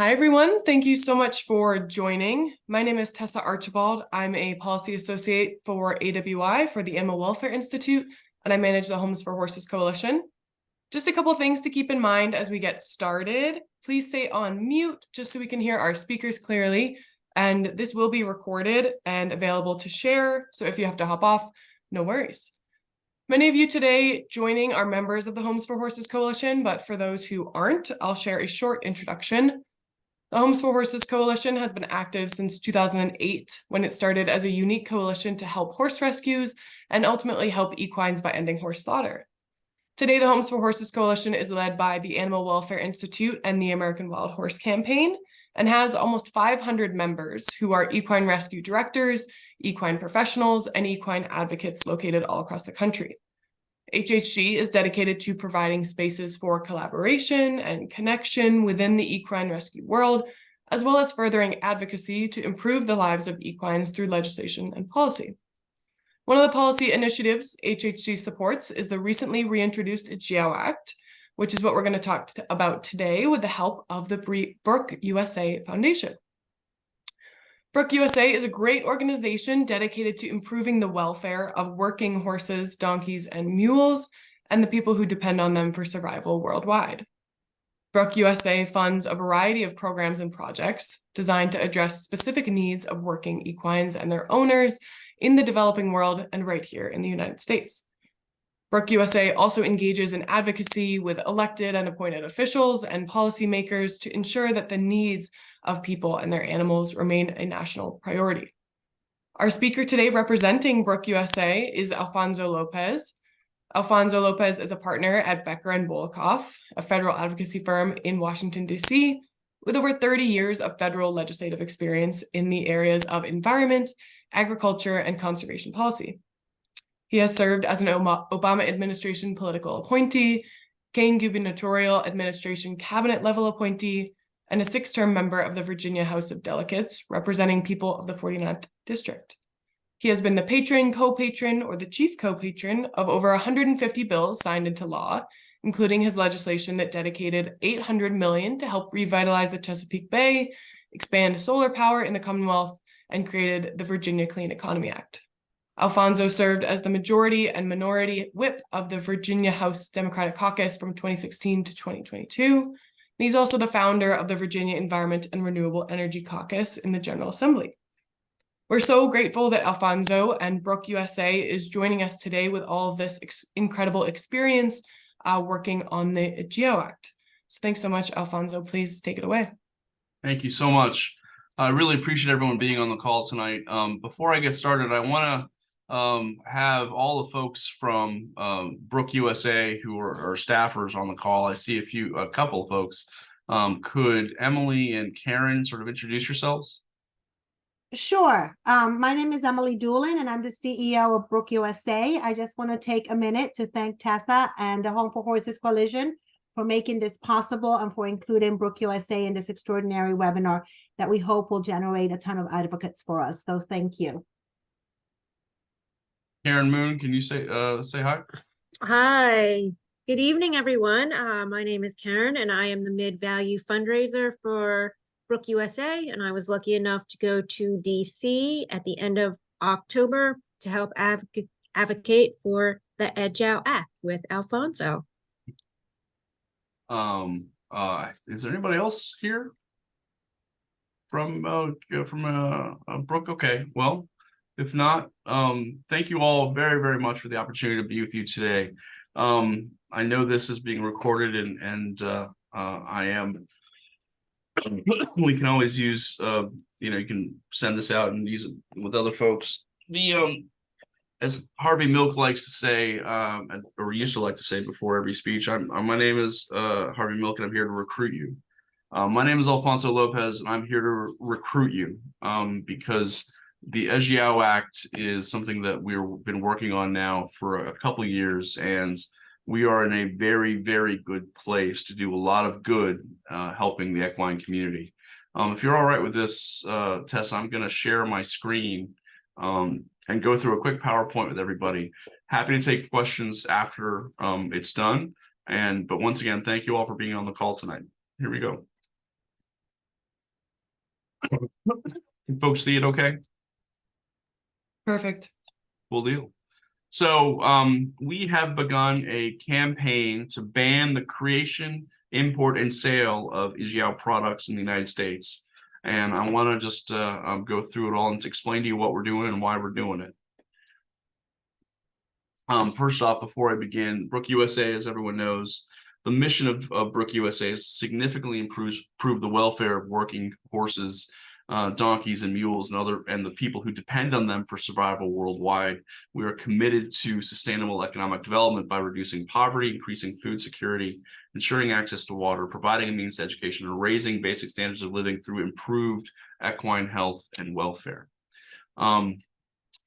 Hi, everyone. Thank you so much for joining. My name is Tessa Archibald. I'm a policy associate for AWI for the Animal Welfare Institute, and I manage the Homes for Horses Coalition. Just a couple things to keep in mind as we get started. Please stay on mute just so we can hear our speakers clearly. And this will be recorded and available to share. So if you have to hop off, no worries. Many of you today joining are members of the Homes for Horses Coalition, but for those who aren't, I'll share a short introduction. The Homes for Horses Coalition has been active since 2008, when it started as a unique coalition to help horse rescues and ultimately help equines by ending horse slaughter. Today, the Homes for Horses Coalition is led by the Animal Welfare Institute and the American Wild Horse Campaign, and has almost 500 members who are equine rescue directors, equine professionals, and equine advocates located all across the country. HHG is dedicated to providing spaces for collaboration and connection within the equine rescue world, as well as furthering advocacy to improve the lives of equines through legislation and policy. One of the policy initiatives HHG supports is the recently reintroduced Ejiao Act, which is what we're going to talk about today with the help of the Brooke USA Foundation. Brooke USA is a great organization dedicated to improving the welfare of working horses, donkeys, and mules, and the people who depend on them for survival worldwide. Brooke USA funds a variety of programs and projects designed to address specific needs of working equines and their owners in the developing world and right here in the United States. Brooke USA also engages in advocacy with elected and appointed officials and policymakers to ensure that the needs of people and their animals remain a national priority. Our speaker today representing Brooke USA is Alfonso Lopez. Alfonso Lopez is a partner at Becker Poliakoff, a federal advocacy firm in Washington, D.C., with over 30 years of federal legislative experience in the areas of environment, agriculture, and conservation policy. He has served as an Obama administration political appointee, Kane gubernatorial administration cabinet level appointee, and a 6-term member of the Virginia House of Delegates, representing people of the 49th District. He has been the patron, co-patron, or the chief co-patron of over 150 bills signed into law, including his legislation that dedicated $800 million to help revitalize the Chesapeake Bay, expand solar power in the Commonwealth, and created the Virginia Clean Economy Act. Alfonso served as the majority and minority whip of the Virginia House Democratic Caucus from 2016 to 2022. He's also the founder of the Virginia Environment and Renewable Energy Caucus in the General Assembly. We're so grateful that Alfonso and Brooke USA is joining us today with all of this incredible experience working on the Ejiao Act. So thanks so much, Alfonso. Please take it away. Thank you so much. I really appreciate everyone being on the call tonight. Before I get started, I want to have all the folks from Brooke USA who are staffers on the call. I see a couple of folks. Could Emily and Karen sort of introduce yourselves? Sure. My name is Emily Doolin, and I'm the CEO of Brooke USA. I just want to take a minute to thank Tessa and the Home for Horses Coalition for making this possible and for including Brooke USA in this extraordinary webinar that we hope will generate a ton of advocates for us. So thank you. Karen Moon, can you say hi? Hi, good evening, everyone. My name is Karen, and I am the mid-value fundraiser for Brooke USA, and I was lucky enough to go to DC at the end of October to help advocate for the Ejiao Act with Alfonso. Is there anybody else here from Brooke? Okay, well, if not, thank you all very, very much for the opportunity to be with you today. I know this is being recorded, and we can always use, you can send this out and use it with other folks. As Harvey Milk likes to say, or used to like to say before every speech, my name is Harvey Milk, and I'm here to recruit you. My name is Alfonso Lopez, and I'm here to recruit you because the Ejiao Act is something that we've been working on now for a couple of years, and we are in a very, very good place to do a lot of good helping the equine community. If you're all right with this, Tess, I'm going to share my screen and go through a quick PowerPoint with everybody. Happy to take questions after it's done. But once again, thank you all for being on the call tonight. Here we go. Can folks see it okay? Perfect. Cool deal. So we have begun a campaign to ban the creation, import, and sale of Ejiao products in the United States. And I want to just go through it all and to explain to you what we're doing and why we're doing it. First off, before I begin, Brooke USA, as everyone knows, the mission of Brooke USA is to significantly improve the welfare of working horses, donkeys, and mules, and the people who depend on them for survival worldwide. We are committed to sustainable economic development by reducing poverty, increasing food security, ensuring access to water, providing a means to education, and raising basic standards of living through improved equine health and welfare.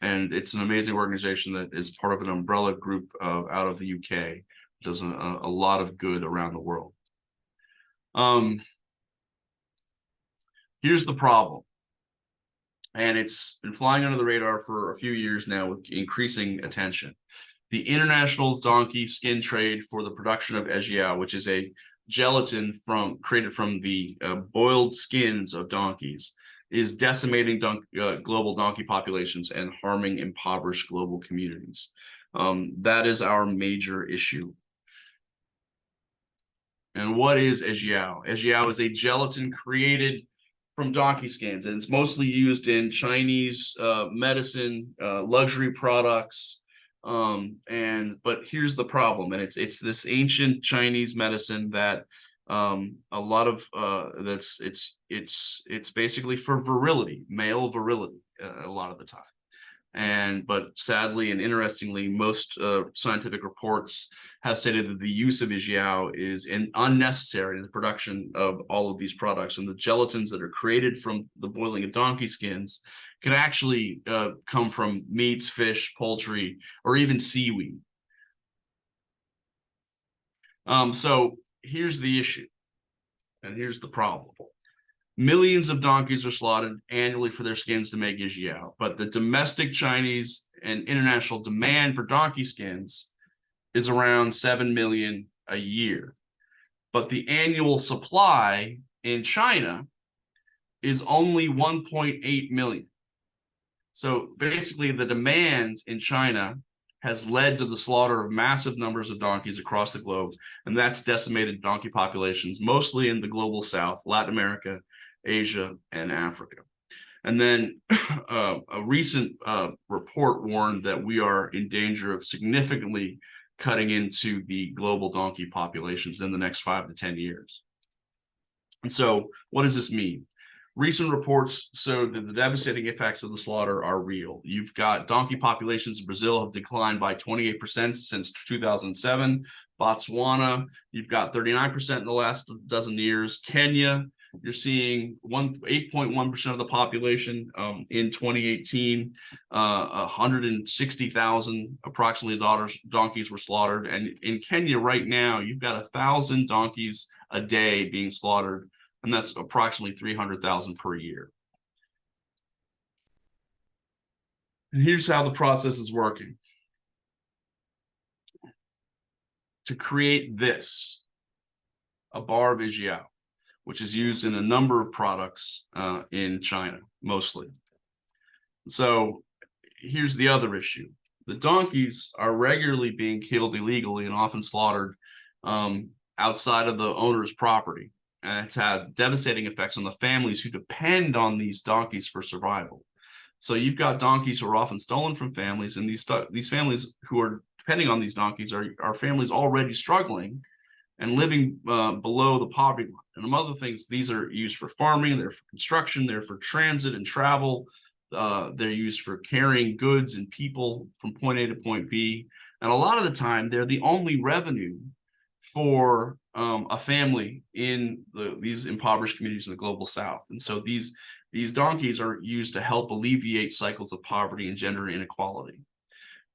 And it's an amazing organization that is part of an umbrella group out of the UK. Does a lot of good around the world. Here's the problem, and it's been flying under the radar for a few years now with increasing attention. The international donkey skin trade for the production of Ejiao, which is a gelatin created from the boiled skins of donkeys, is decimating global donkey populations and harming impoverished global communities. That is our major issue. And what is Ejiao? Ejiao is a gelatin created from donkey skins, and it's mostly used in Chinese medicine, luxury products. But here's the problem, and it's this ancient Chinese medicine that a lot of it's basically for virility, male virility, a lot of the time. But sadly and interestingly, most scientific reports have stated that the use of Ejiao is unnecessary in the production of all of these products. And the gelatins that are created from the boiling of donkey skins can actually come from meats, fish, poultry, or even seaweed. So here's the issue, and here's the problem. Millions of donkeys are slaughtered annually for their skins to make Ejiao, but the domestic Chinese and international demand for donkey skins is around 7 million a year. But the annual supply in China is only 1.8 million. So basically the demand in China has led to the slaughter of massive numbers of donkeys across the globe, and that's decimated donkey populations, mostly in the global south, Latin America, Asia, and Africa. And then a recent report warned that we are in danger of significantly cutting into the global donkey populations in the next 5 to 10 years. And so what does this mean? Recent reports show that the devastating effects of the slaughter are real. You've got donkey populations in Brazil have declined by 28% since 2007. Botswana, you've got 39% in the last dozen years. Kenya, you're seeing 8.1% of the population in 2018. 160,000 approximately donkeys were slaughtered. And in Kenya right now, you've got 1,000 donkeys a day being slaughtered, and that's approximately 300,000 per year. And here's how the process is working. To create this, a bar of Ejiao, which is used in a number of products in China, mostly. So here's the other issue. The donkeys are regularly being killed illegally and often slaughtered outside of the owner's property. And it's had devastating effects on the families who depend on these donkeys for survival. So you've got donkeys who are often stolen from families, and these families who are depending on these donkeys are families already struggling and living below the poverty line. And among other things, these are used for farming, they're for construction, they're for transit and travel, they're used for carrying goods and people from point A to point B. And a lot of the time, they're the only revenue for a family in these impoverished communities in the global south. And so these donkeys are used to help alleviate cycles of poverty and gender inequality.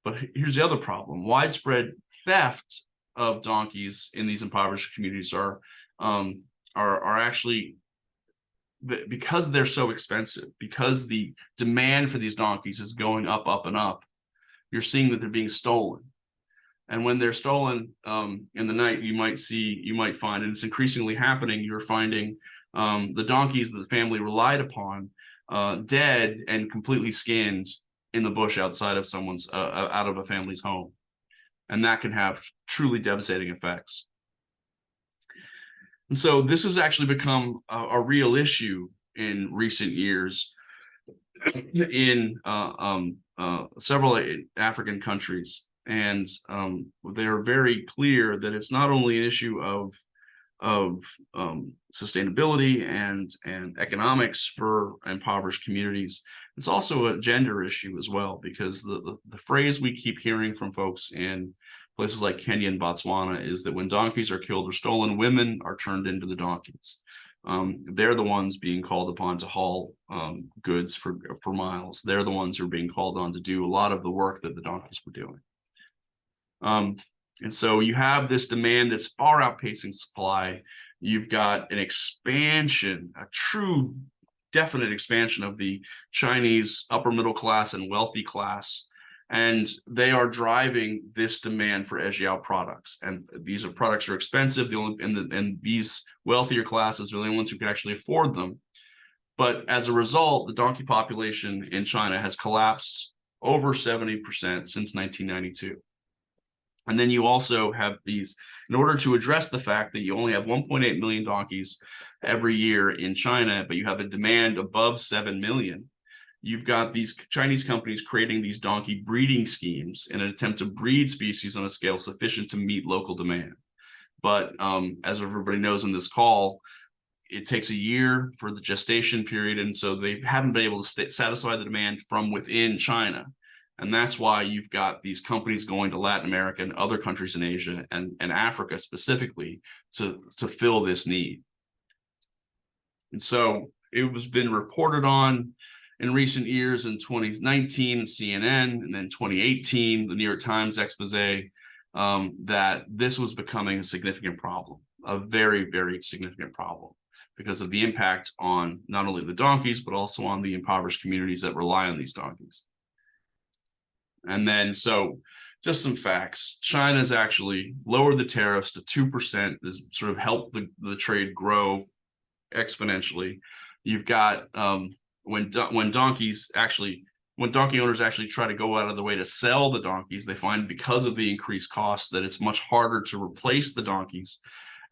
But here's the other problem. Widespread theft of donkeys in these impoverished communities are actually, because they're so expensive, because the demand for these donkeys is going up, up, and up, you're seeing that they're being stolen. And when they're stolen in the night, you might find, and it's increasingly happening, you're finding the donkeys that the family relied upon dead and completely skinned in the bush outside of someone's out of a family's home, and that can have truly devastating effects. And so this has actually become a real issue in recent years in several African countries, and they're very clear that it's not only an issue of sustainability and economics for impoverished communities, it's also a gender issue as well, because the phrase we keep hearing from folks in places like Kenya and Botswana is that when donkeys are killed or stolen, women are turned into the donkeys. They're the ones being called upon to haul goods for miles. They're the ones who are being called on to do a lot of the work that the donkeys were doing. And so you have this demand that's far outpacing supply. You've got an expansion, a true definite expansion of the Chinese upper middle class and wealthy class. And they are driving this demand for Ejiao products. And these products are expensive. And these wealthier classes are the only ones who can actually afford them. But as a result, the donkey population in China has collapsed over 70% since 1992. And then you also have these, in order to address the fact that you only have 1.8 million donkeys every year in China, but you have a demand above 7 million. You've got these Chinese companies creating these donkey breeding schemes in an attempt to breed species on a scale sufficient to meet local demand. But as everybody knows in this call, it takes a year for the gestation period. And so they haven't been able to satisfy the demand from within China. And that's why you've got these companies going to Latin America and other countries in Asia and Africa specifically to fill this need. And so it was been reported on in recent years in 2019, CNN, and then 2018, the New York Times expose, that this was becoming a significant problem, a very, very significant problem, because of the impact on not only the donkeys, but also on the impoverished communities that rely on these donkeys. And then, so just some facts. China's actually lowered the tariffs to 2%, has sort of helped the trade grow exponentially. You've got when donkey owners actually try to go out of the way to sell the donkeys, they find because of the increased costs that it's much harder to replace the donkeys,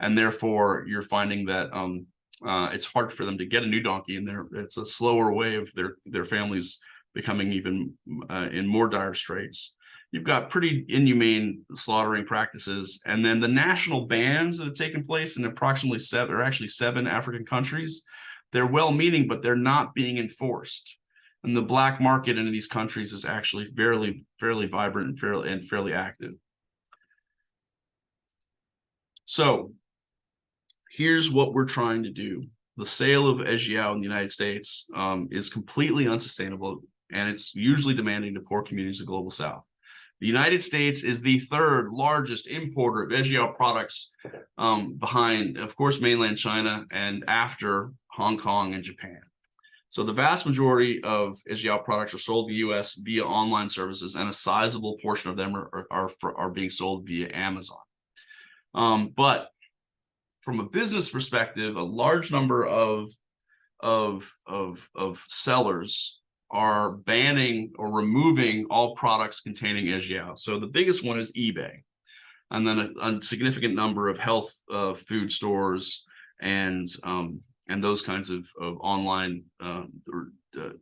and therefore you're finding that it's hard for them to get a new donkey, and it's a slower way of their families becoming even in more dire straits. You've got pretty inhumane slaughtering practices, and then the national bans that have taken place in approximately seven African countries. They're well-meaning, but they're not being enforced. And the black market in these countries is actually fairly vibrant and fairly active. So here's what we're trying to do. The sale of Ejiao in the United States is completely unsustainable, and it's usually demanding to poor communities of the Global South. The United States is the third largest importer of Ejiao products behind, of course, mainland China and after Hong Kong and Japan. So the vast majority of Ejiao products are sold in the US via online services, and a sizable portion of them are being sold via Amazon. But from a business perspective, a large number of sellers are banning or removing all products containing Ejiao. So the biggest one is eBay, and then a significant number of health food stores and those kinds of online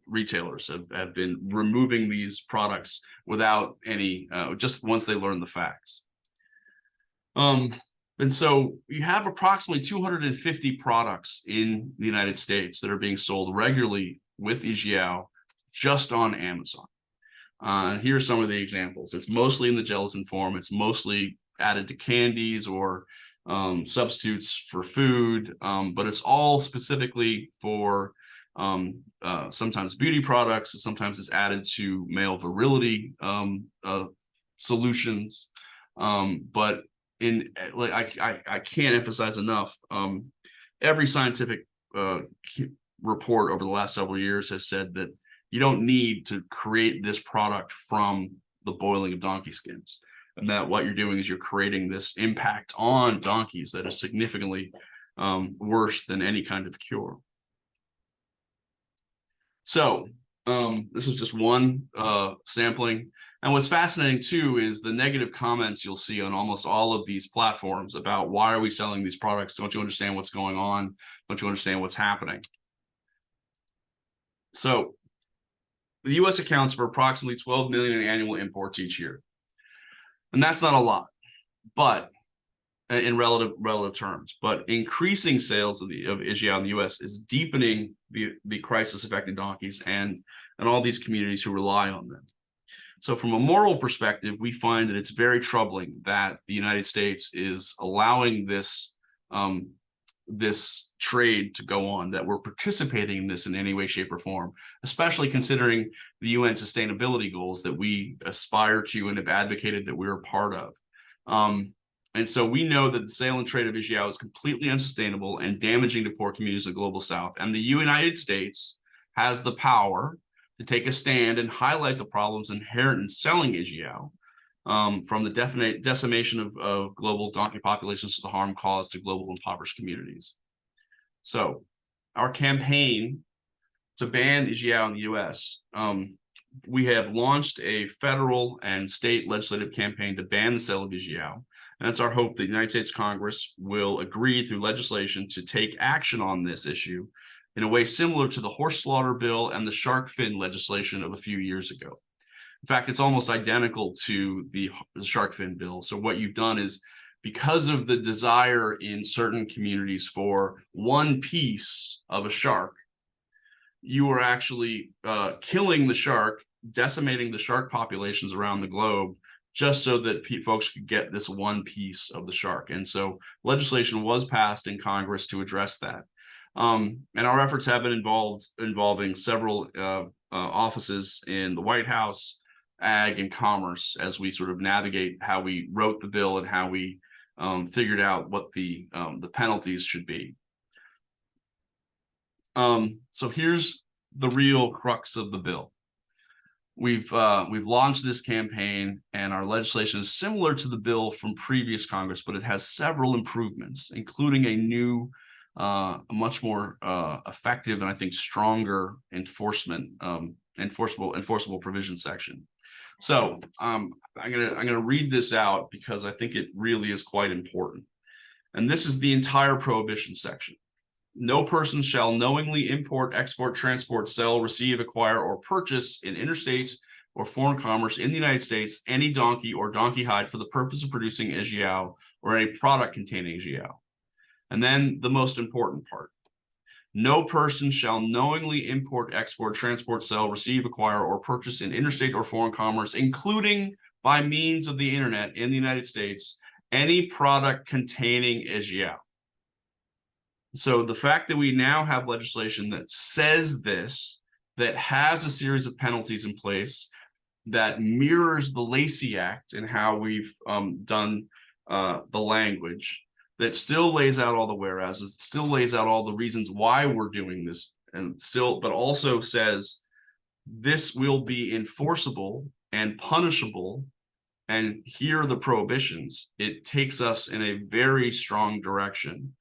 retailers have been removing these products without any, just once they learn the facts. And so you have approximately 250 products in the United States that are being sold regularly with Ejiao just on Amazon. Here are some of the examples. It's mostly in the gelatin form. It's mostly added to candies or substitutes for food, but it's all specifically for sometimes beauty products. Sometimes it's added to male virility solutions. But I can't emphasize enough, every scientific report over the last several years has said that you don't need to create this product from the boiling of donkey skins, and that what you're doing is you're creating this impact on donkeys that is significantly worse than any kind of cure. So this is just one sampling. And what's fascinating too is the negative comments you'll see on almost all of these platforms about why are we selling these products? Don't you understand what's going on? Don't you understand what's happening? So the US accounts for approximately 12 million in annual imports each year. And that's not a lot, but in relative terms, but increasing sales of Ejiao in the US is deepening the crisis affecting donkeys and all these communities who rely on them. So from a moral perspective, we find that it's very troubling that the United States is allowing this this trade to go on, that we're participating in this in any way, shape, or form, especially considering the UN sustainability goals that we aspire to and have advocated that we're a part of. And so we know that the sale and trade of Ejiao is completely unsustainable and damaging to poor communities of the global south. And the United States has the power to take a stand and highlight the problems inherent in selling Ejiao, from the decimation of global donkey populations to the harm caused to global impoverished communities. So our campaign to ban Ejiao in the US, we have launched a federal and state legislative campaign to ban the sale of Ejiao. And it's our hope that the United States Congress will agree through legislation to take action on this issue in a way similar to the horse slaughter bill and the shark fin legislation of a few years ago. In fact, it's almost identical to the shark fin bill. So what you've done is, because of the desire in certain communities for one piece of a shark, you are actually killing the shark, decimating the shark populations around the globe, just so that folks could get this one piece of the shark. And so legislation was passed in Congress to address that. And our efforts have been involving several offices in the White House, Ag, and Commerce, as we sort of navigate how we wrote the bill and how we figured out what the penalties should be. So here's the real crux of the bill. We've launched this campaign, and our legislation is similar to the bill from previous Congress, but it has several improvements, including a new, much more effective and I think stronger enforceable provision section. So I'm gonna read this out because I think it really is quite important. And this is the entire prohibition section. No person shall knowingly import, export, transport, sell, receive, acquire, or purchase in interstate or foreign commerce in the United States any donkey or donkey hide for the purpose of producing Ejiao or any product containing Ejiao. And then the most important part. No person shall knowingly import, export, transport, sell, receive, acquire, or purchase in interstate or foreign commerce, including by means of the internet in the United States, any product containing Ejiao. So the fact that we now have legislation that says this, that has a series of penalties in place, that mirrors the Lacey Act and how we've done the language, that still lays out all the whereas, still lays out all the reasons why we're doing this, and still, but also says this will be enforceable and punishable, and here are the prohibitions. It takes us in a very strong direction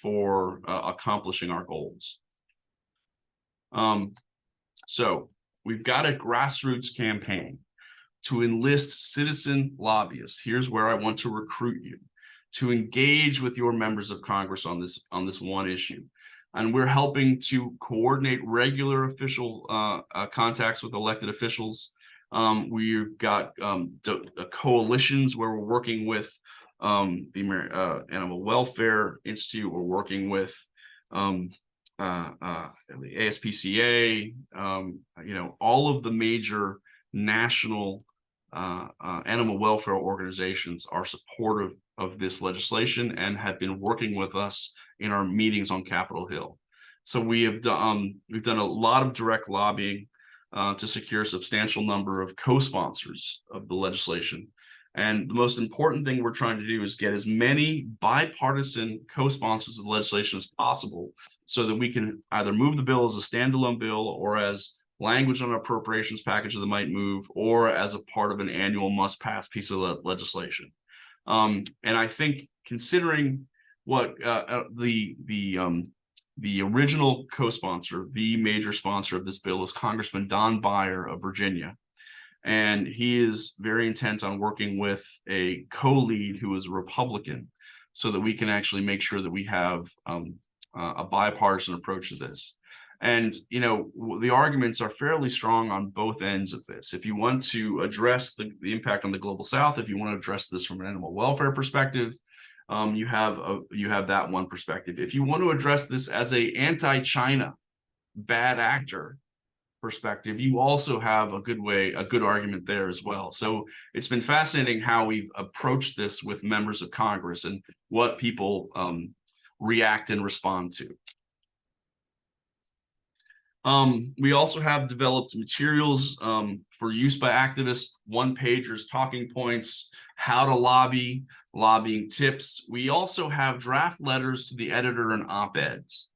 for accomplishing our goals. So we've got a grassroots campaign to enlist citizen lobbyists. Here's where I want to recruit you to engage with your members of Congress on this one issue. And we're helping to coordinate regular official contacts with elected officials. We've got coalitions where we're working with the Animal Welfare Institute. We're working with the ASPCA, all of the major national animal welfare organizations are supportive of this legislation and have been working with us in our meetings on Capitol Hill. So we've done a lot of direct lobbying to secure a substantial number of co-sponsors of the legislation. And the most important thing we're trying to do is get as many bipartisan co-sponsors of the legislation as possible so that we can either move the bill as a standalone bill or as language on an appropriations package that might move, or as a part of an annual must-pass piece of legislation. And I think considering what the original co-sponsor, the major sponsor of this bill, is Congressman Don Beyer of Virginia. And he is very intent on working with a co-lead who is a Republican so that we can actually make sure that we have a bipartisan approach to this. And, you know, the arguments are fairly strong on both ends of this. If you want to address the impact on the global South, if you want to address this from an animal welfare perspective, you have that one perspective. If you want to address this as a anti-China bad actor perspective, you also have a good argument there as well. So it's been fascinating how we've approached this with members of Congress and what people react and respond to. We also have developed materials for use by activists, one-pagers, talking points, how to lobby, lobbying tips. We also have draft letters to the editor and op-eds.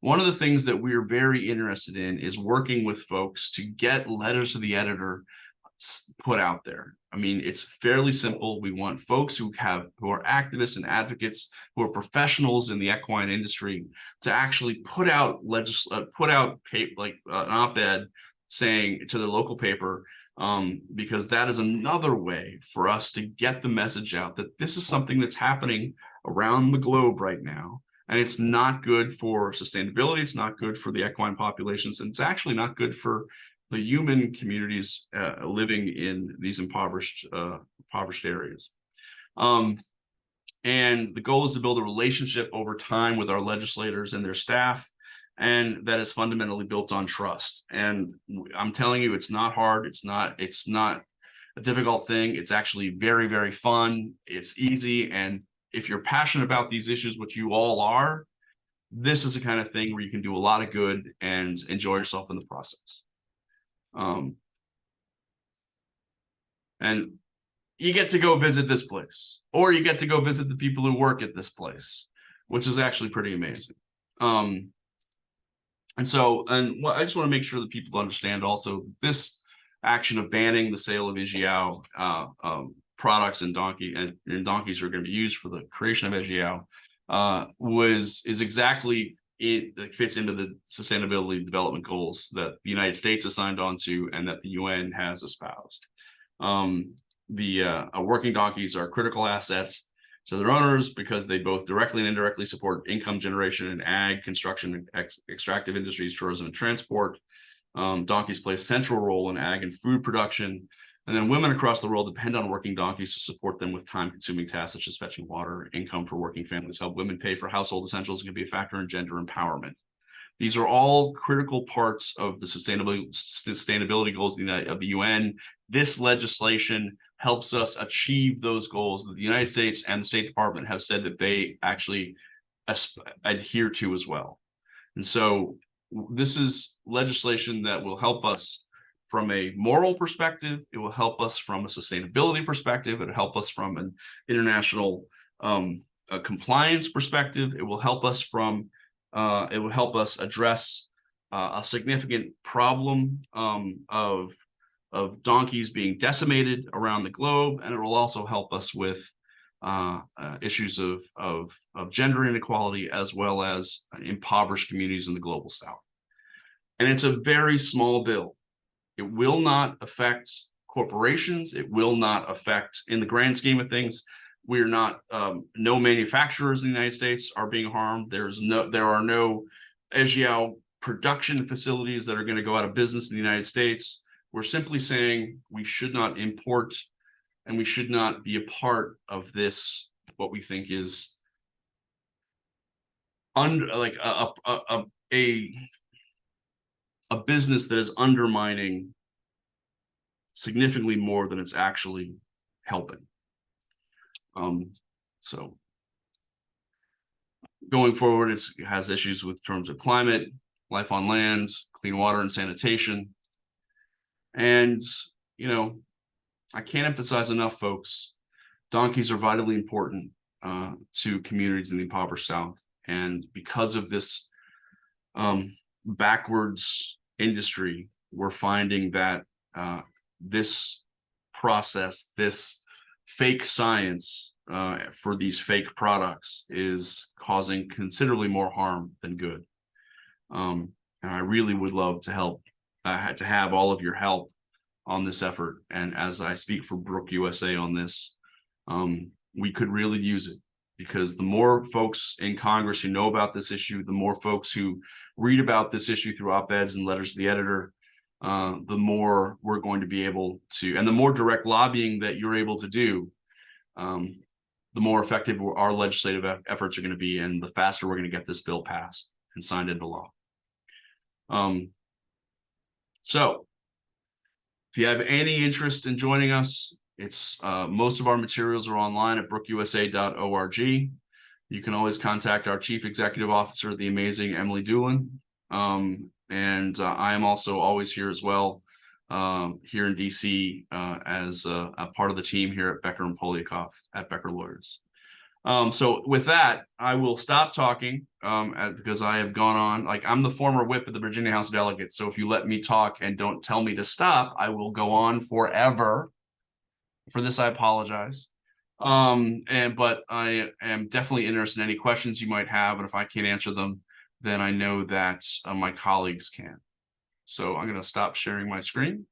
One of the things that we're very interested in is working with folks to get letters to the editor put out there. I mean, it's fairly simple. We want folks who are activists and advocates, who are professionals in the equine industry, to actually put out an op-ed saying to their local paper, because that is another way for us to get the message out that this is something that's happening around the globe right now. And it's not good for sustainability. It's not good for the equine populations. And it's actually not good for the human communities living in these impoverished areas. And the goal is to build a relationship over time with our legislators and their staff, and that is fundamentally built on trust. And I'm telling you, it's not hard. It's not a difficult thing. It's actually very, very fun. It's easy. And if you're passionate about these issues, which you all are, this is the kind of thing where you can do a lot of good and enjoy yourself in the process. And you get to go visit this place, or you get to go visit the people who work at this place, which is actually pretty amazing. And I just want to make sure that people understand also this action of banning the sale of Ejiao products and donkeys are going to be used for the creation of Ejiao is exactly it fits into the sustainability development goals that the United States has signed on to and that the UN has espoused. Working donkeys are critical assets to their owners because they both directly and indirectly support income generation in ag, construction, extractive industries, tourism, and transport. Donkeys play a central role in ag and food production. And then women across the world depend on working donkeys to support them with time-consuming tasks such as fetching water. Income for working families help women pay for household essentials and can be a factor in gender empowerment. These are all critical parts of the sustainability goals of the UN. This legislation helps us achieve those goals that the United States and the State Department have said that they actually adhere to as well. And so this is legislation that will help us from a moral perspective. It will help us from a sustainability perspective. It'll help us from an international compliance perspective. It will help us address a significant problem of donkeys being decimated around the globe, and it will also help us with issues of gender inequality as well as impoverished communities in the global South. And it's a very small bill. It will not affect corporations. It will not affect, in the grand scheme of things, we're not, no manufacturers in the United States are being harmed. There are no Ejiao production facilities that are going to go out of business in the United States. We're simply saying we should not import and we should not be a part of this, what we think is a business that is undermining significantly more than it's actually helping. So going forward, it has issues with terms of climate, life on land, clean water and sanitation. And, you know, I can't emphasize enough, folks, donkeys are vitally important to communities in the impoverished South. And because of this backwards industry, we're finding that this process, this fake science for these fake products is causing considerably more harm than good. And I really would love to help, to have all of your help on this effort. And as I speak for Brooke USA on this, we could really use it, because the more folks in Congress who know about this issue, the more folks who read about this issue through op-eds and letters to the editor, the more we're going to be able to, and the more direct lobbying that you're able to do, the more effective our legislative efforts are going to be, and the faster we're going to get this bill passed and signed into law. So if you have any interest in joining us, it's most of our materials are online at brookeusa.org. You can always contact our Chief Executive Officer, the amazing Emily Doolin. And I am also always here as well, here in DC, as a part of the team here at Becker and Poliakoff at Becker Lawyers. So with that, I will stop talking because I have gone on. Like, I'm the former whip of the Virginia House of Delegates, so if you let me talk and don't tell me to stop, I will go on forever. For this, I apologize. But I am definitely interested in any questions you might have, and if I can't answer them, then I know that my colleagues can. So I'm going to stop sharing my screen.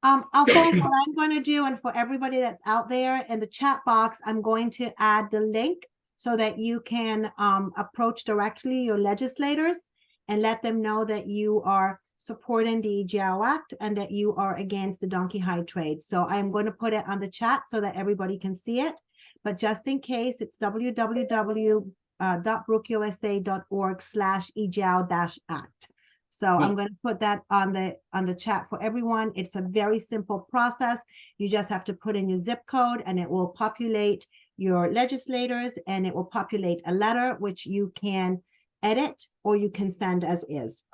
Alfonso, what I'm going to do, and for everybody that's out there in the chat box, I'm going to add the link so that you can approach directly your legislators and let them know that you are supporting the Ejiao Act and that you are against the donkey hide trade. So I am going to put it on the chat so that everybody can see it. But just in case, it's www.brookeusa.org/Ejiao-Act. So I'm going to put that on the chat for everyone. It's a very simple process. You just have to put in your zip code and it will populate your legislators, and it will populate a letter which you can edit or you can send as is.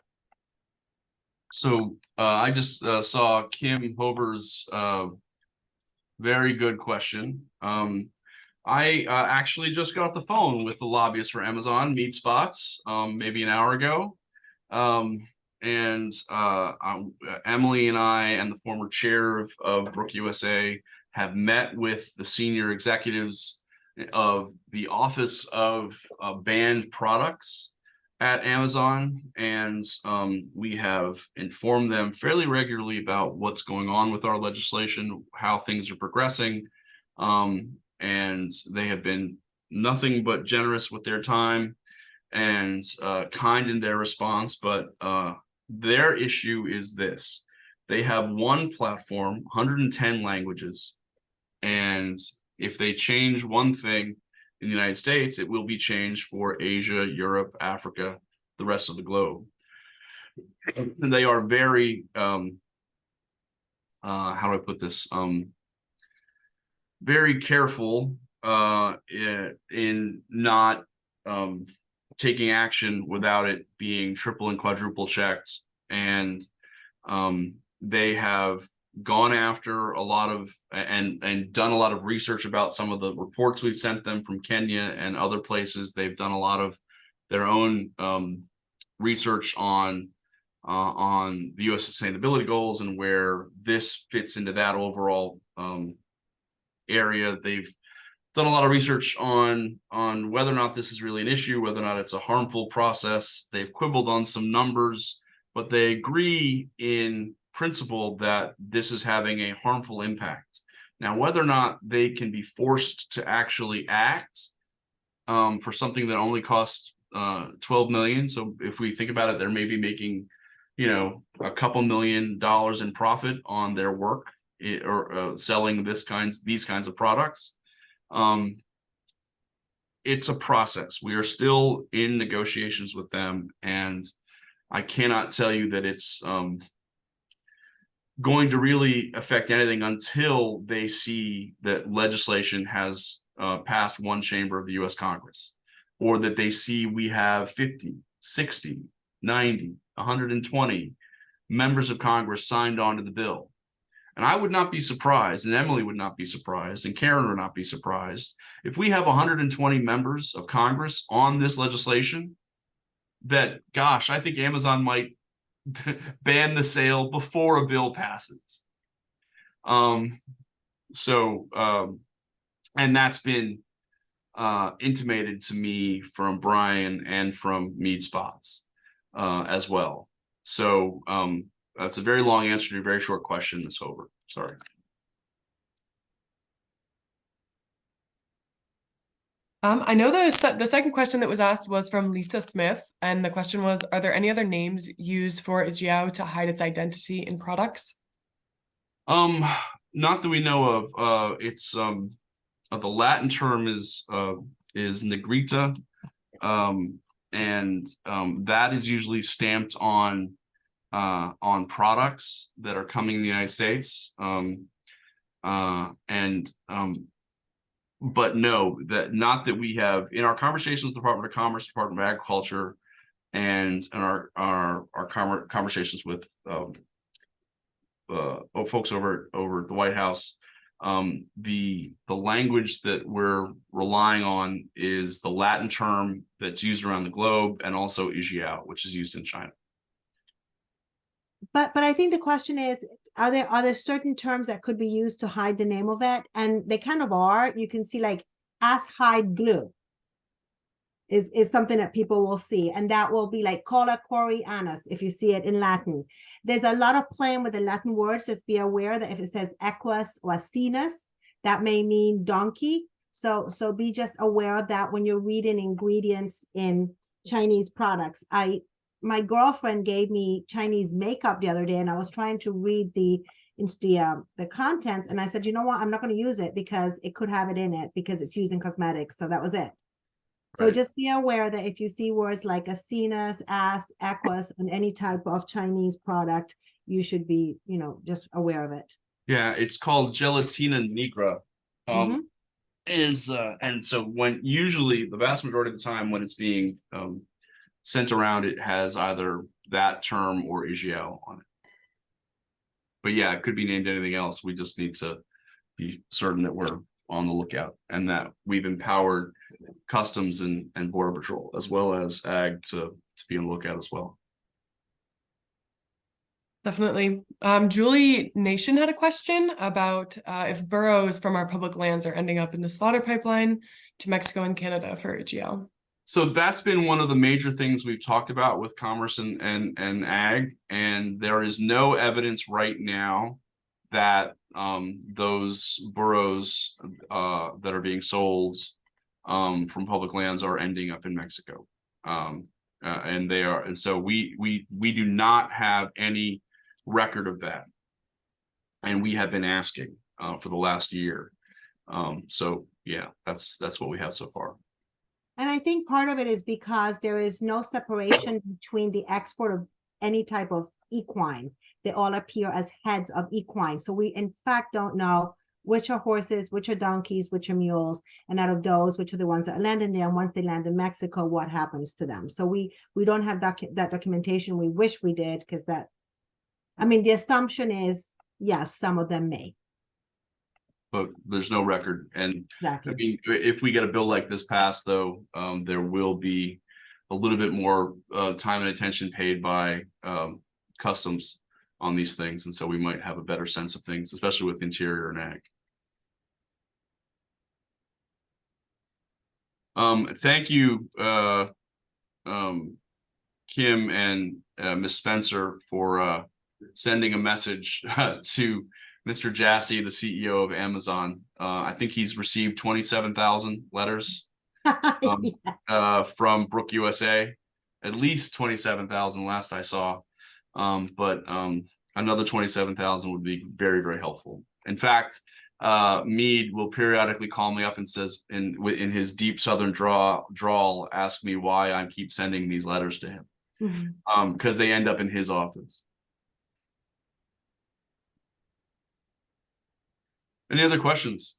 So I just saw Kim Hover's very good question. I actually just got off the phone with the lobbyist for Amazon, Meat Spots, maybe an hour ago. Emily and I and the former chair of Brooke USA have met with the senior executives of the Office of Banned Products at Amazon, and we have informed them fairly regularly about what's going on with our legislation, how things are progressing, and they have been nothing but generous with their time and kind in their response. But their issue is this: they have one platform, 110 languages, and if they change one thing in the United States, it will be changed for Asia, Europe, Africa, the rest of the globe. And they are very, how do I put this? Very careful in not taking action without it being triple and quadruple checked. And they have gone after a lot of and done a lot of research about some of the reports we've sent them from Kenya and other places. They've done a lot of their own research on the U.S. sustainability goals and where this fits into that overall area. They've done a lot of research on whether or not this is really an issue, whether or not it's a harmful process. They've quibbled on some numbers, but they agree in principle that this is having a harmful impact. Now, whether or not they can be forced to actually act for something that only costs $12 million. So if we think about it, they're maybe making, a couple $1 million in profit on their work or selling these kinds of products. It's a process. We are still in negotiations with them, and I cannot tell you that it's going to really affect anything until they see that legislation has passed one chamber of the U.S. Congress, or that they see we have 50, 60, 90, 120 members of Congress signed on to the bill. And I would not be surprised, and Emily would not be surprised, and Karen would not be surprised if we have 120 members of Congress on this legislation that, gosh, I think Amazon might ban the sale before a bill passes. and that's been intimated to me from Brian and from Mead Spots as well. So that's a very long answer to a very short question. It's over. Sorry. I know the second question that was asked was from Lisa Smith, and the question was, are there any other names used for Ejiao to hide its identity in products? Not that we know of. It's the Latin term is negrita, and that is usually stamped on products that are coming in the United States. But no, not that we have in our conversations with the Department of Commerce, Department of Agriculture, and in our conversations with folks over at the White House. The language that we're relying on is the Latin term that's used around the globe, and also Ejiao, which is used in China. But I think the question is, are there certain terms that could be used to hide the name of it? And they kind of are. You can see like as hide glue is something that people will see. And that will be like cola corianus if you see it in Latin. There's a lot of playing with the Latin words. Just be aware that if it says equus or asinus, that may mean donkey. So be just aware of that when you're reading ingredients in Chinese products. My girlfriend gave me Chinese makeup the other day, and I was trying to read the contents, and I said, you know what, I'm not going to use it because it could have it in it because it's used in cosmetics. So that was it. So Right. just be aware that if you see words like asinus, as, equus, on any type of Chinese product, you should be, just aware of it. Yeah, it's called gelatina nigra. Mhm. And so when usually the vast majority of the time when it's being sent around, it has either that term or Ejiao on it. But yeah, it could be named anything else. We just need to be certain that we're on the lookout and that we've empowered Customs and Border Patrol as well as Ag to be on the lookout as well. Definitely. Julie Nation had a question about if burros from our public lands are ending up in the slaughter pipeline to Mexico and Canada for Ejiao. So that's been one of the major things we've talked about with Commerce and Ag, and there is no evidence right now that those burros that are being sold from public lands are ending up in Mexico, and they are, and so we do not have any record of that, and we have been asking for the last year. So yeah, that's what we have so far. And I think part of it is because there is no separation between the export of any type of equine. They all appear as heads of equine. So we, in fact, don't know which are horses, which are donkeys, which are mules, and out of those, which are the ones that land in there. And once they land in Mexico, what happens to them? So we don't have that documentation. We wish we did, because the assumption is, yes, some of them may. But there's no record. And Exactly. I mean, if we get a bill like this passed, though, there will be a little bit more time and attention paid by Customs on these things. And so we might have a better sense of things, especially with Interior and Ag. Thank you, Kim and Ms. Spencer, for sending a message to Mr. Jassy, the CEO of Amazon. I think he's received 27,000 letters from Brooke USA, at least 27,000 last I saw. But another 27,000 would be very, very helpful. In fact, Mead will periodically call me up and says, in his deep Southern drawl, ask me why I keep sending these letters to him, because they end up in his office. Any other questions?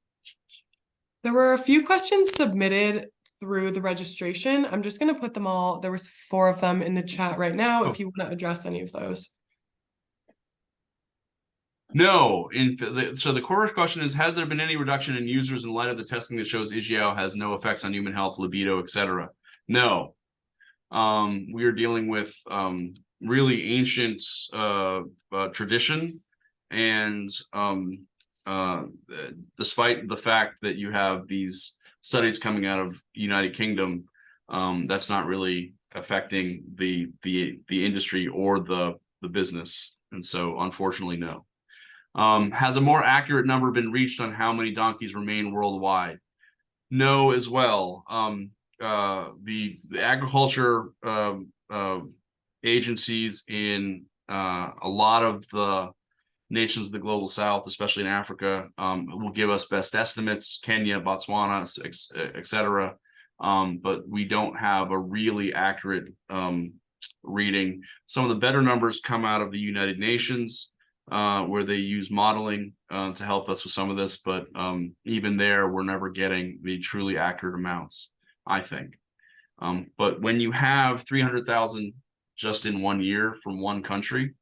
There were a few questions submitted through the registration. I'm just going to put them all. There was 4 of them in the chat right now, if you want to address any of those. No. So the core question is, has there been any reduction in users in light of the testing that shows Ejiao has no effects on human health, libido, etc.? No. We are dealing with really ancient tradition, and despite the fact that you have these studies coming out of United Kingdom, that's not really affecting the industry or the business. And so unfortunately, no. Has a more accurate number been reached on how many donkeys remain worldwide? No, as well. The agriculture agencies in a lot of the nations of the global south, especially in Africa, will give us best estimates, Kenya, Botswana, etc. But we don't have a really accurate reading. Some of the better numbers come out of the United Nations, where they use modeling to help us with some of this, but even there, we're never getting the truly accurate amounts, I think. But when you have 300,000 just in 1 year from one country,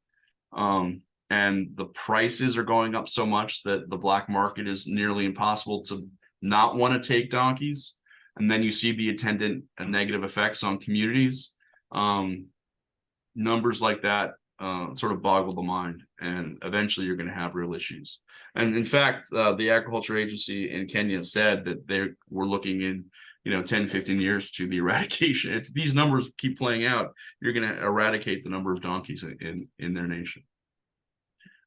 and the prices are going up so much that the black market is nearly impossible to not want to take donkeys, and then you see the attendant negative effects on communities, numbers like that sort of boggle the mind, and eventually you're going to have real issues. And in fact, the agriculture agency in Kenya said that they were looking in 10, 15 years to the eradication. If these numbers keep playing out, you're going to eradicate the number of donkeys in their nation.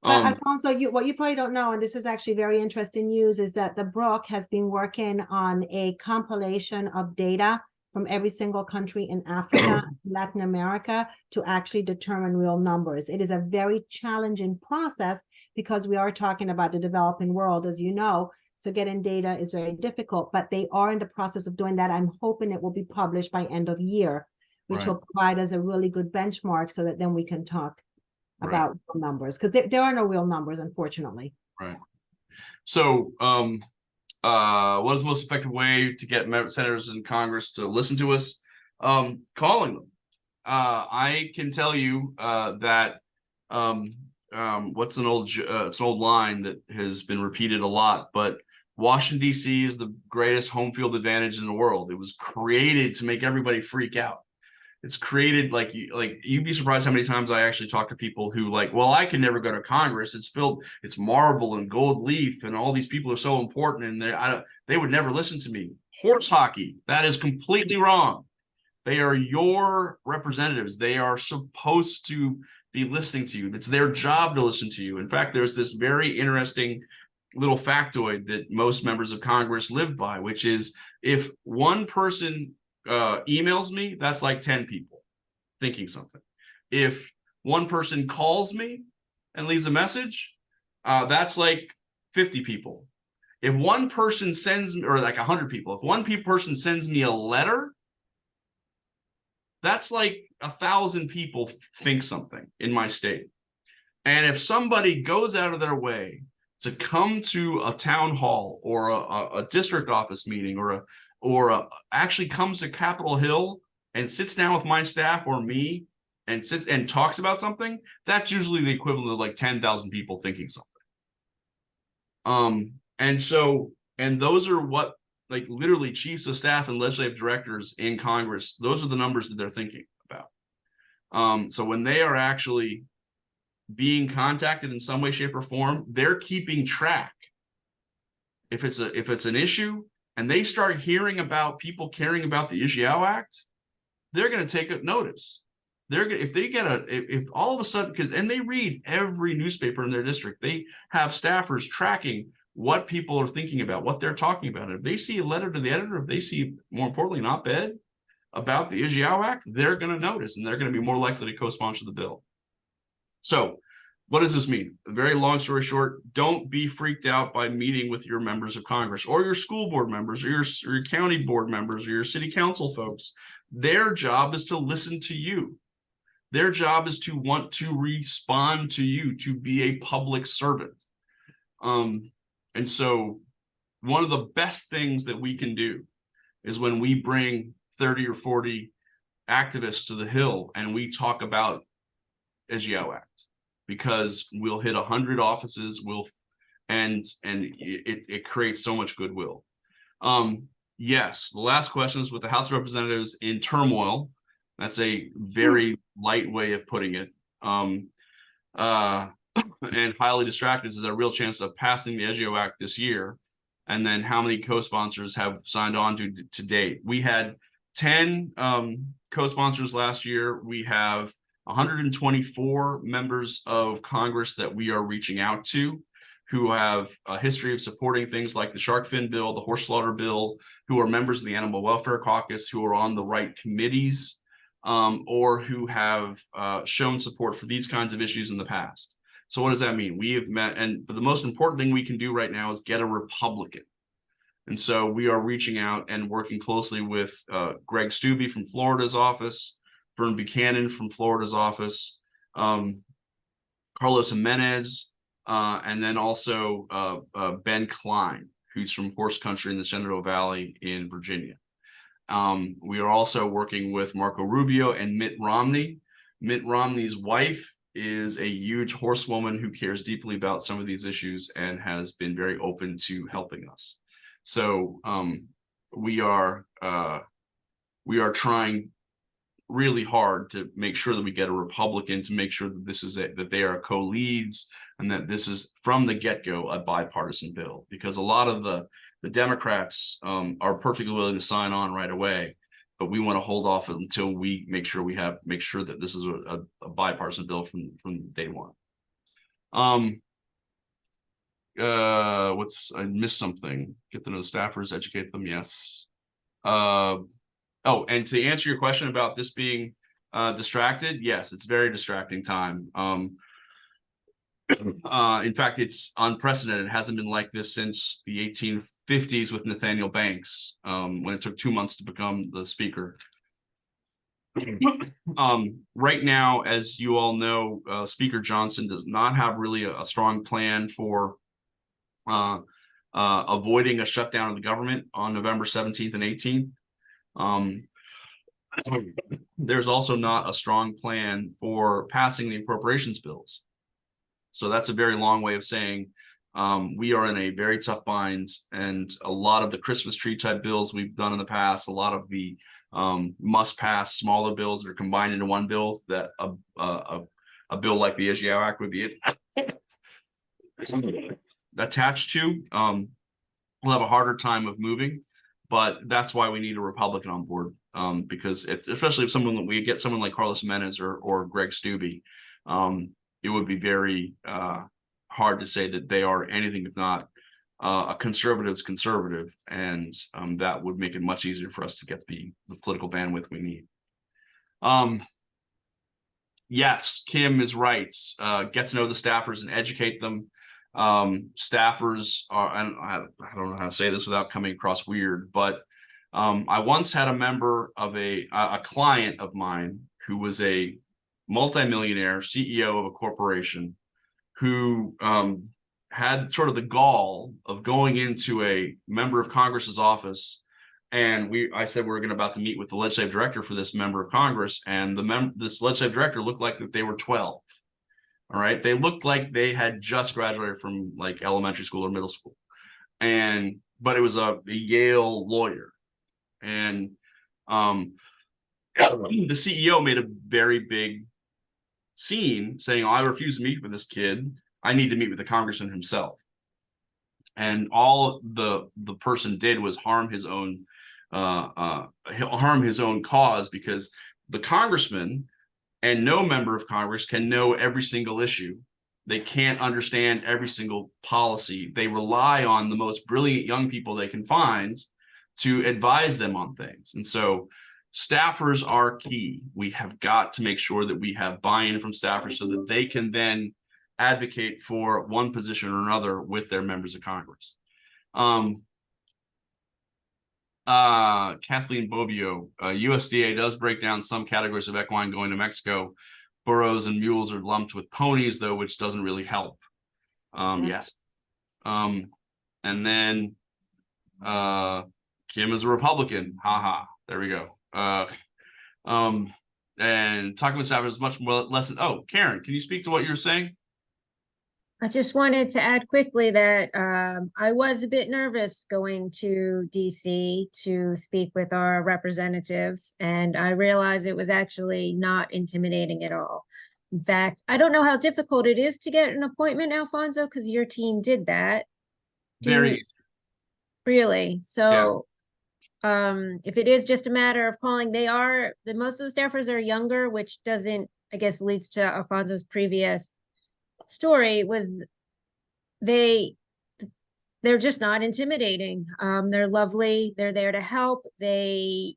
Alfonso, what you probably don't know, and this is actually very interesting news, is that the Brook has been working on a compilation of data from every single country in Africa, Latin America, to actually determine real numbers. It is a very challenging process because we are talking about the developing world, as you know, so getting data is very difficult, but they are in the process of doing that. I'm hoping it will be published by end of year, which will provide us a really good benchmark so that then we can talk about real numbers, because there are no real numbers, unfortunately. Right. So what is the most effective way to get senators in Congress to listen to us? Calling them. I can tell you that what's it's an old line that has been repeated a lot, but Washington, D.C. is the greatest home field advantage in the world. It was created to make everybody freak out. It's created like you'd be surprised how many times I actually talk to people who well, I can never go to Congress. It's marble and gold leaf, and all these people are so important, and they would never listen to me. Horse hockey, that is completely wrong. They are your representatives. They are supposed to be listening to you. It's their job to listen to you. In fact, there's this very interesting little factoid that most members of Congress live by, which is if one person emails me, that's like 10 people thinking something. If one person calls me and leaves a message, that's like 50 people. If one person sends me, or like 100 people, if one person sends me a letter, that's like 1,000 people think something in my state. And if somebody goes out of their way to come to a town hall or a district office meeting or actually comes to Capitol Hill and sits down with my staff or me and sits and talks about something, that's usually the equivalent of like 10,000 people thinking something. And those are what literally chiefs of staff and legislative directors in Congress, those are the numbers that they're thinking about. So when they are actually being contacted in some way, shape, or form, they're keeping track. If it's an issue, and they start hearing about people caring about the Ejiao Act, they're going to take a notice. If all of a sudden, and they read every newspaper in their district, they have staffers tracking what people are thinking about, what they're talking about. And if they see a letter to the editor, if they see, more importantly, an op-ed about the Ejiao Act, they're going to notice, and they're going to be more likely to co-sponsor the bill. So what does this mean? A very long story short, don't be freaked out by meeting with your members of Congress or your school board members or your county board members or your city council folks. Their job is to listen to you. Their job is to want to respond to you, to be a public servant. And so one of the best things that we can do is when we bring 30 or 40 activists to the Hill and we talk about Ejiao Act. Because we'll hit 100 offices, and it creates so much goodwill. Yes, the last question is with the House of Representatives in turmoil. That's a very light way of putting it. and highly distracted is there a real chance of passing the Ejiao Act this year? And then how many co-sponsors have signed on to date? We had 10 co-sponsors last year. We have 124 members of Congress that we are reaching out to who have a history of supporting things like the shark fin bill, the horse slaughter bill, who are members of the Animal Welfare Caucus, who are on the right committees, or who have shown support for these kinds of issues in the past. So what does that mean? We have met, and the most important thing we can do right now is get a Republican. And so we are reaching out and working closely with Greg Steube from Florida's office, Vern Buchanan from Florida's office, Carlos Jimenez, and then also Ben Klein, who's from Horse Country in the Shenandoah Valley in Virginia. We are also working with Marco Rubio and Mitt Romney. Mitt Romney's wife is a huge horsewoman who cares deeply about some of these issues and has been very open to helping us. So we are trying really hard to make sure that we get a Republican, to make sure that this is that they are co-leads, and that this is from the get-go a bipartisan bill, because a lot of the Democrats are perfectly willing to sign on right away, but we want to hold off until we make sure that this is a bipartisan bill from day one. I missed something. Get to know staffers, educate them. Yes. Oh, and to answer your question about this being distracted, yes, it's very distracting time. In fact, it's unprecedented. It hasn't been like this since the 1850s with Nathaniel Banks, when it took 2 months to become the speaker. Right now, as you all know, Speaker Johnson does not have really a strong plan for avoiding a shutdown of the government on November 17th and 18th. There's also not a strong plan for passing the appropriations bills. So that's a very long way of saying we are in a very tough bind, and a lot of the Christmas tree type bills we've done in the past, a lot of the must pass smaller bills that are combined into one bill, that a bill like the Ejiao Act would be attached to, we'll have a harder time of moving. But that's why we need a Republican on board, because especially if we get someone like Carlos Jimenez or Greg Steube, it would be very hard to say that they are anything if not a conservative's conservative, and that would make it much easier for us to get the political bandwidth we need. Yes, Kim is right. Get to know the staffers and educate them. Staffers are, and I don't know how to say this without coming across weird, but I once had a member of a client of mine who was a multimillionaire CEO of a corporation who had sort of the gall of going into a member of Congress's office, and I said we're about to meet with the legislative director for this member of Congress, and this legislative director looked like that they were 12. All right, they looked like they had just graduated from like elementary school or middle school, but it was a Yale lawyer, and the CEO made a very big scene saying, "I refuse to meet with this kid. I need to meet with the congressman himself." And all the person did was harm his own cause, because the congressman and no member of Congress can know every single issue. They can't understand every single policy. They rely on the most brilliant young people they can find to advise them on things. And so staffers are key. We have got to make sure that we have buy-in from staffers so that they can then advocate for one position or another with their members of Congress. Kathleen Bobbio, USDA does break down some categories of equine going to Mexico. Burros and mules are lumped with ponies, though, which doesn't really help. Yes. And then Kim is a Republican. Haha. There we go. And talking with staff is much more less. Oh, Karen, can you speak to what you're saying? I just wanted to add quickly that I was a bit nervous going to DC to speak with our representatives, and I realized it was actually not intimidating at all. In fact, I don't know how difficult it is to get an appointment, Alfonso, because your team did that. Very easy. Really? Yeah. So, if it is just a matter of calling, most of the staffers are younger, which doesn't, I guess, leads to Alfonso's previous story, was they're just not intimidating. They're lovely. They're there to help. They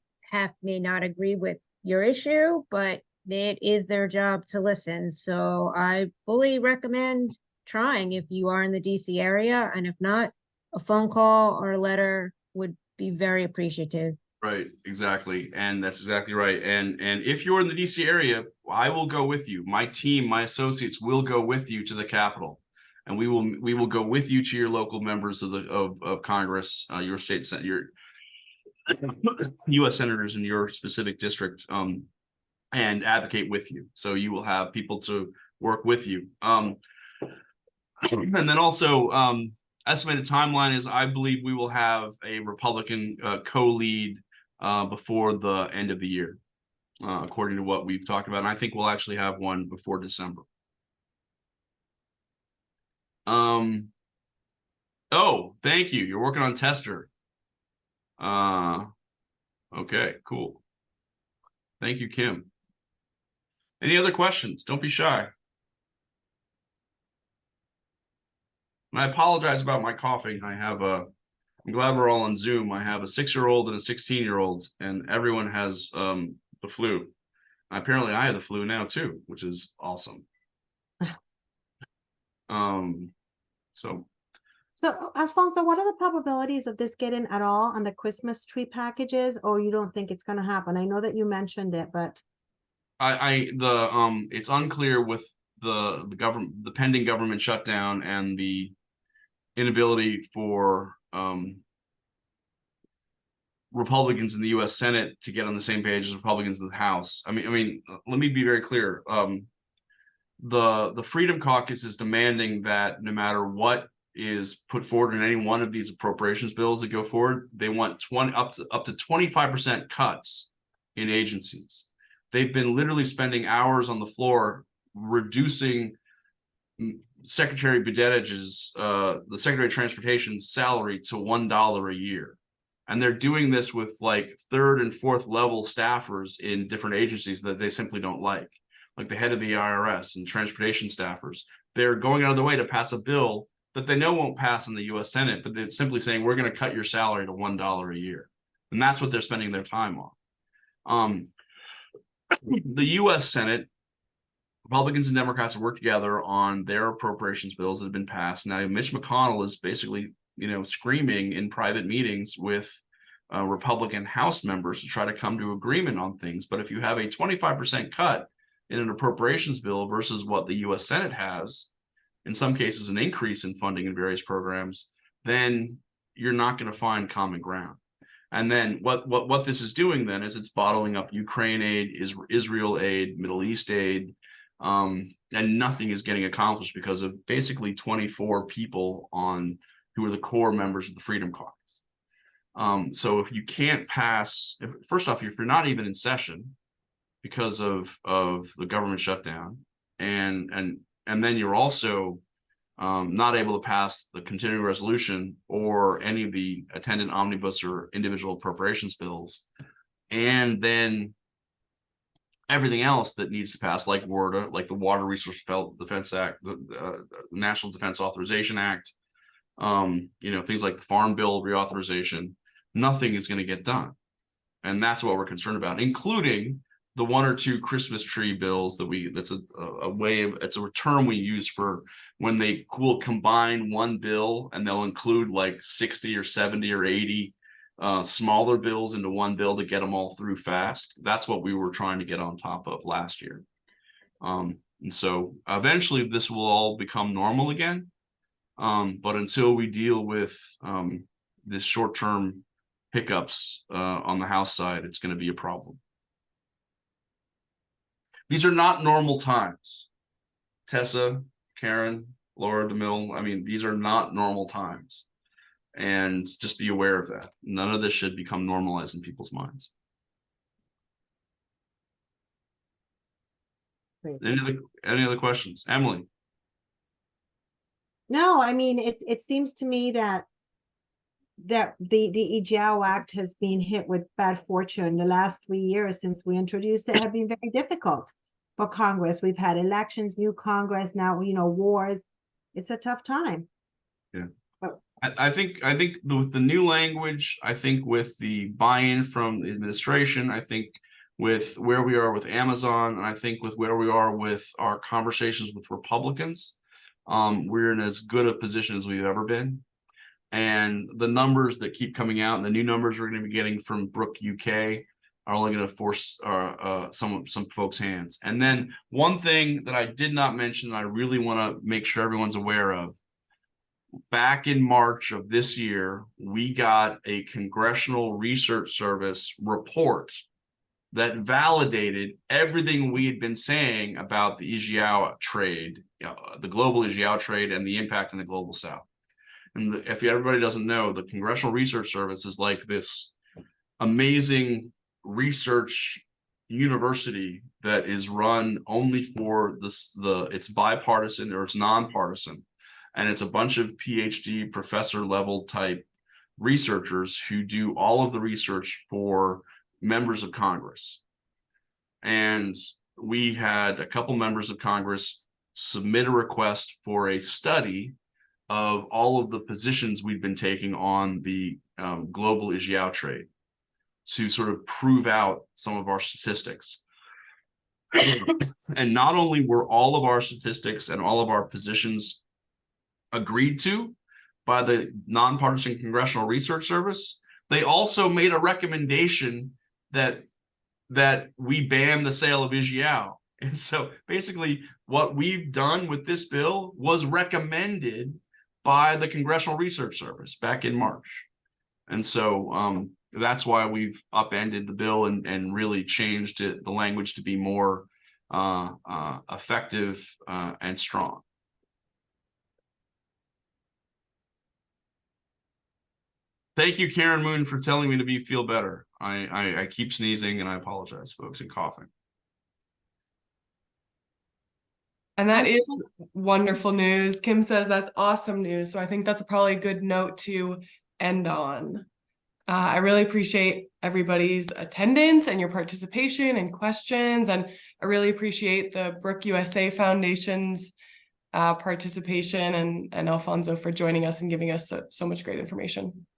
may not agree with your issue, but it is their job to listen. So I fully recommend trying if you are in the DC area. And if not, a phone call or a letter would be very appreciative. Right, exactly. And that's exactly right. And if you're in the DC area, I will go with you. My team, my associates will go with you to the Capitol. And we will go with you to your local members of Congress, your state senate, your US senators in your specific district, and advocate with you. So you will have people to work with you. And then also, estimated timeline is I believe we will have a Republican co-lead before the end of the year, according to what we've talked about. And I think we'll actually have one before December. Oh, thank you. You're working on Tester. Okay, cool. Thank you, Kim. Any other questions? Don't be shy. And I apologize about my coughing. I'm glad we're all on Zoom. I have a 6-year-old and a 16-year-old, and everyone has the flu. Apparently, I have the flu now too, which is awesome. So, Alfonso, what are the probabilities of this getting at all on the Christmas tree packages, or you don't think it's going to happen? I know that you mentioned it, but it's unclear with the pending government shutdown and the inability for Republicans in the U.S. Senate to get on the same page as Republicans in the House. I mean, let me be very clear. The Freedom Caucus is demanding that no matter what is put forward in any one of these appropriations bills that go forward, they want up to 25% cuts in agencies. They've been literally spending hours on the floor reducing Secretary Buttigieg's, the Secretary of Transportation's salary to $1 a year. And they're doing this with like 3rd and 4th level staffers in different agencies that they simply don't like the head of the IRS and transportation staffers. They're going out of the way to pass a bill that they know won't pass in the US Senate, but they're simply saying, we're going to cut your salary to $1 a year. And that's what they're spending their time on. The US Senate, Republicans and Democrats have worked together on their appropriations bills that have been passed. Now, Mitch McConnell is basically, screaming in private meetings with Republican House members to try to come to agreement on things. But if you have a 25% cut in an appropriations bill versus what the US Senate has, in some cases an increase in funding in various programs, then you're not going to find common ground. And then what this is doing then is it's bottling up Ukraine aid, Israel aid, Middle East aid, and nothing is getting accomplished because of basically 24 people who are the core members of the Freedom Caucus. So if you can't pass, first off, if you're not even in session because of the government shutdown, and then you're also not able to pass the continuing resolution or any of the attendant omnibus or individual appropriations bills, and then everything else that needs to pass, like WRDA, like the Water Resource Defense Act, the National Defense Authorization Act, things like the Farm Bill reauthorization, nothing is going to get done. And that's what we're concerned about, including the 1 or 2 Christmas tree bills that's a term we use for when they will combine one bill and they'll include like 60 or 70 or 80 smaller bills into one bill to get them all through fast. That's what we were trying to get on top of last year. And so eventually this will all become normal again. But until we deal with this short-term hiccups on the House side, it's going to be a problem. These are not normal times. Tessa, Karen, Laura DeMille, these are not normal times. And just be aware of that. None of this should become normalized in people's minds. Great. Any other questions? Emily? No, I mean, it seems to me that the Ejiao Act has been hit with bad fortune. The last 3 years since we introduced it have been very difficult for Congress. We've had elections, new Congress, now, wars. It's a tough time. Yeah. But I think with the new language, I think with the buy-in from the administration, I think with where we are with Amazon, and I think with where we are with our conversations with Republicans, we're in as good a position as we've ever been. And the numbers that keep coming out, and the new numbers we're going to be getting from Brooke UK, are only going to force some folks' hands. And then one thing that I did not mention, I really want to make sure everyone's aware of. Back in March of this year, we got a Congressional Research Service report that validated everything we had been saying about the Ejiao trade, the global Ejiao trade, and the impact in the global South. And if everybody doesn't know, the Congressional Research Service is like this amazing research university that is run only for it's bipartisan, or it's nonpartisan. And it's a bunch of PhD professor level type researchers who do all of the research for members of Congress. And we had a couple members of Congress submit a request for a study of all of the positions we've been taking on the global Ejiao trade to sort of prove out some of our statistics. And not only were all of our statistics and all of our positions agreed to by the nonpartisan Congressional Research Service, they also made a recommendation that we ban the sale of Ejiao. And so basically what we've done with this bill was recommended by the Congressional Research Service back in March. And so that's why we've upended the bill and really changed the language to be more effective and strong. Thank you, Karen Moon, for telling me to feel better. I keep sneezing, and I apologize, folks, and coughing. And that is wonderful news. Kim says that's awesome news. So I think that's probably a good note to end on. I really appreciate everybody's attendance and your participation and questions. And I really appreciate the Brooke USA Foundation's participation and Alfonso for joining us and giving us so much great information.